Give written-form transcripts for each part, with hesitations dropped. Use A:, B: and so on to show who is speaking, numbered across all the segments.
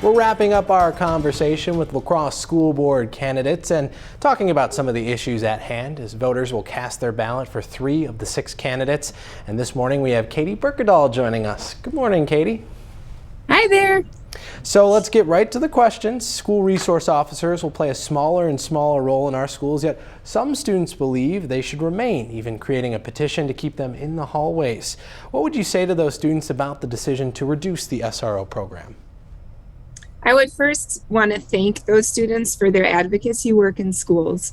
A: We're wrapping up our conversation with La Crosse school board candidates and talking about some of the issues at hand as voters will cast their ballot for 3 of the 6 candidates. And this morning we have Katie Berkedal joining us. Good morning, Katie.
B: Hi there.
A: So let's get right to the questions. School resource officers will play a smaller and smaller role in our schools, yet some students believe they should remain, even creating a petition to keep them in the hallways. What would you say to those students about the decision to reduce the SRO program?
B: I would first want to thank those students for their advocacy work in schools.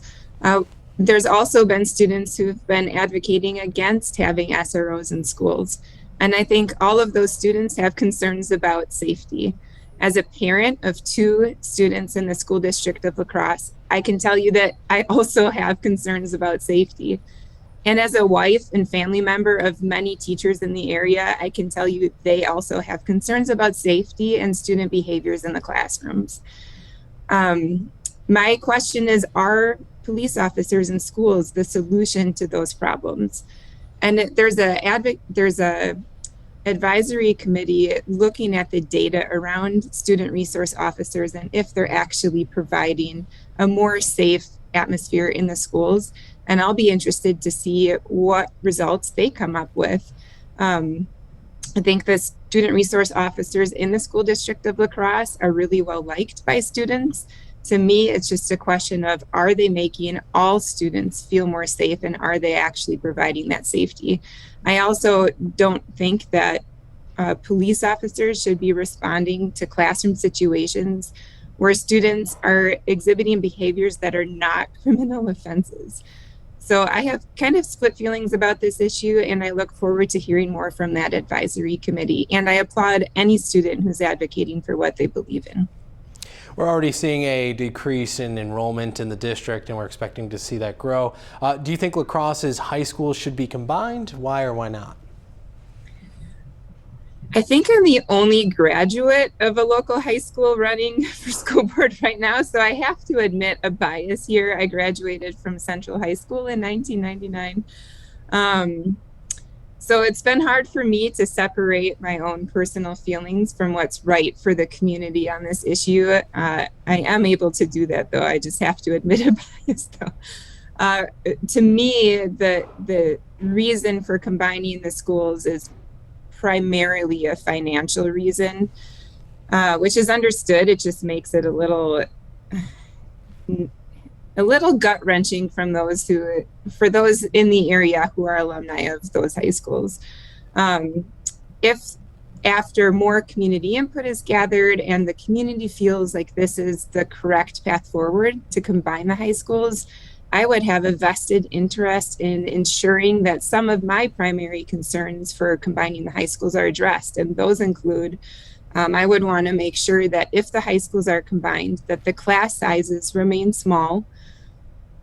B: There's also been students who've been advocating against having SROs in schools. And I think all of those students have concerns about safety. As a parent of 2 students in the school district of La Crosse, I can tell you that I also have concerns about safety. And as a wife and family member of many teachers in the area, I can tell you they also have concerns about safety and student behaviors in the classrooms. My question is, are police officers in schools the solution to those problems? And there's a advisory committee looking at the data around student resource officers and if they're actually providing a more safe atmosphere in the schools. And I'll be interested to see what results they come up with. I think the student resource officers in the school district of La Crosse are really well liked by students. To me, it's just a question of, are they making all students feel more safe, and are they actually providing that safety? I also don't think that police officers should be responding to classroom situations where students are exhibiting behaviors that are not criminal offenses. So I have kind of split feelings about this issue, and I look forward to hearing more from that advisory committee. And I applaud any student who's advocating for what they believe in.
A: We're already seeing a decrease in enrollment in the district, and we're expecting to see that grow. Do you think La Crosse's high schools should be combined? Why or why not?
B: I think I'm the only graduate of a local high school running for school board right now, so I have to admit a bias here. I graduated from Central High School in 1999. So it's been hard for me to separate my own personal feelings from what's right for the community on this issue. I am able to do that, though. I just have to admit a bias, though. To me, the reason for combining the schools is primarily a financial reason, which is understood. It just makes it a little gut-wrenching for those in the area who are alumni of those high schools. If after more community input is gathered and the community feels like this is the correct path forward to combine the high schools, I would have a vested interest in ensuring that some of my primary concerns for combining the high schools are addressed. And those include, I would want to make sure that if the high schools are combined, that the class sizes remain small.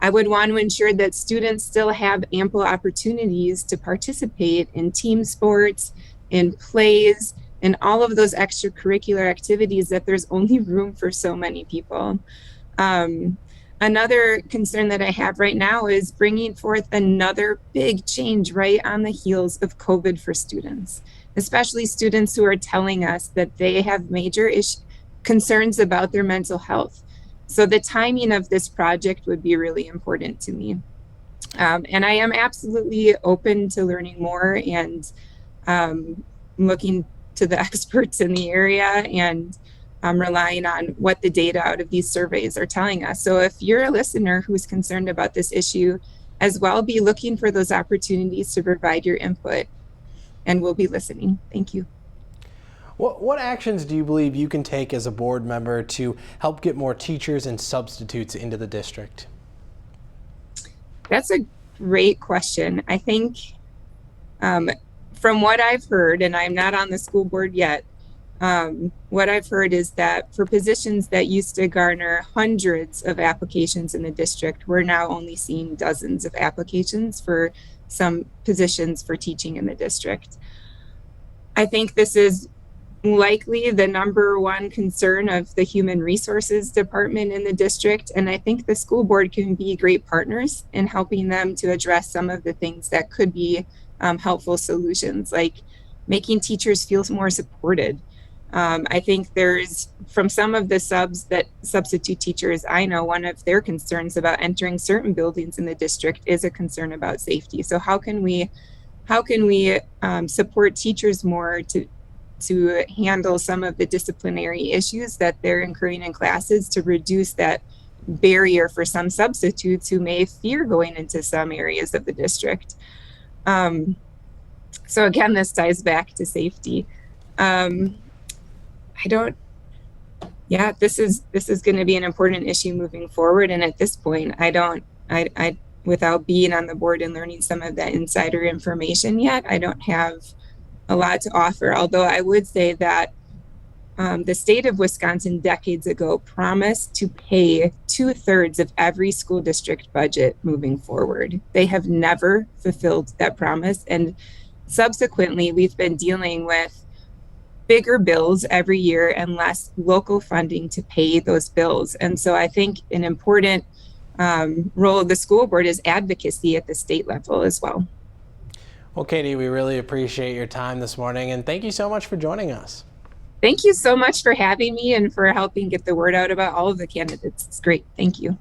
B: I would want to ensure that students still have ample opportunities to participate in team sports, in plays, and all of those extracurricular activities that there's only room for so many people. Another concern that I have right now is bringing forth another big change right on the heels of COVID for students, especially students who are telling us that they have major concerns about their mental health. So the timing of this project would be really important to me. And I am absolutely open to learning more and looking to the experts in the area and relying on what the data out of these surveys are telling us. So if you're a listener who's concerned about this issue as well, be looking for those opportunities to provide your input, and we'll be listening. Thank you.
A: What actions do you believe you can take as a board member to help get more teachers and substitutes into the district?
B: That's a great question. I think from what I've heard, and I'm not on the school board yet, what I've heard is that for positions that used to garner hundreds of applications in the district, we're now only seeing dozens of applications for some positions for teaching in the district. I think this is likely the number one concern of the human resources department in the district. And I think the school board can be great partners in helping them to address some of the things that could be helpful solutions, like making teachers feel more supported, I think there's, from some of the substitute teachers I know, one of their concerns about entering certain buildings in the district is a concern about safety. So how can we support teachers more to handle some of the disciplinary issues that they're incurring in classes, to reduce that barrier for some substitutes who may fear going into some areas of the district. So again, this ties back to safety. This is going to be an important issue moving forward. And at this point, I without being on the board and learning some of that insider information yet, I don't have a lot to offer. Although I would say that the state of Wisconsin decades ago promised to pay 2/3 of every school district budget moving forward. They have never fulfilled that promise. And subsequently, we've been dealing with bigger bills every year and less local funding to pay those bills. And so I think an important role of the school board is advocacy at the state level as well.
A: Well, Katie, we really appreciate your time this morning, and thank you so much for joining us.
B: Thank you so much for having me and for helping get the word out about all of the candidates. It's great. Thank you.